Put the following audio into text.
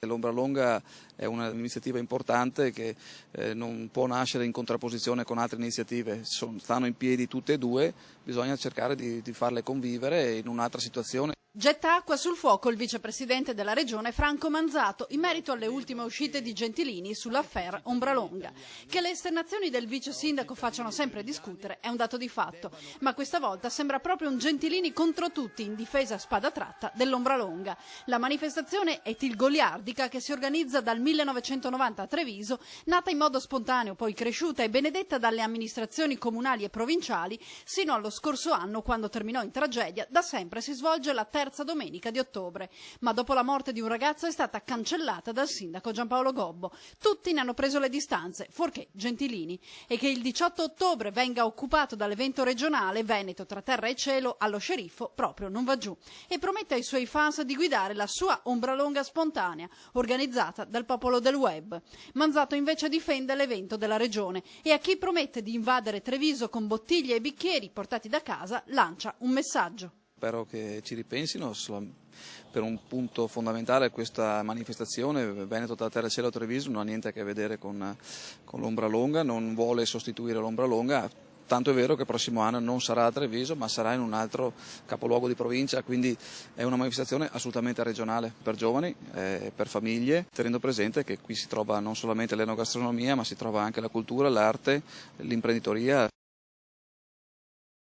L'Ombra Longa è un'iniziativa importante che non può nascere in contrapposizione con altre iniziative, stanno in piedi tutte e due, bisogna cercare di farle convivere in un'altra situazione. Getta acqua sul fuoco il vicepresidente della regione Franco Manzato in merito alle ultime uscite di Gentilini sull'affaire Ombra Longa. Che le esternazioni del vice sindaco facciano sempre discutere è un dato di fatto, ma questa volta sembra proprio un Gentilini contro tutti in difesa a spada tratta dell'Ombra Longa. La manifestazione è tilgoliardica che si organizza dal 1990 a Treviso, nata in modo spontaneo, poi cresciuta e benedetta dalle amministrazioni comunali e provinciali, sino allo scorso anno quando terminò in tragedia. Da sempre si svolge la terza domenica di ottobre, ma dopo la morte di un ragazzo è stata cancellata dal sindaco Giampaolo Gobbo. Tutti ne hanno preso le distanze, fuorché Gentilini. E che il 18 ottobre venga occupato dall'evento regionale Veneto tra terra e cielo allo sceriffo proprio non va giù, e promette ai suoi fans di guidare la sua Ombra Longa spontanea, organizzata dal popolo del web. Manzato invece difende l'evento della regione e a chi promette di invadere Treviso con bottiglie e bicchieri portati da casa lancia un messaggio. Spero che ci ripensino per un punto fondamentale. Questa manifestazione Veneto tra terra e cielo a Treviso non ha niente a che vedere con l'Ombra Longa, non vuole sostituire l'Ombra Longa, tanto è vero che il prossimo anno non sarà a Treviso ma sarà in un altro capoluogo di provincia, quindi è una manifestazione assolutamente regionale per giovani, per famiglie, tenendo presente che qui si trova non solamente l'enogastronomia ma si trova anche la cultura, l'arte, l'imprenditoria.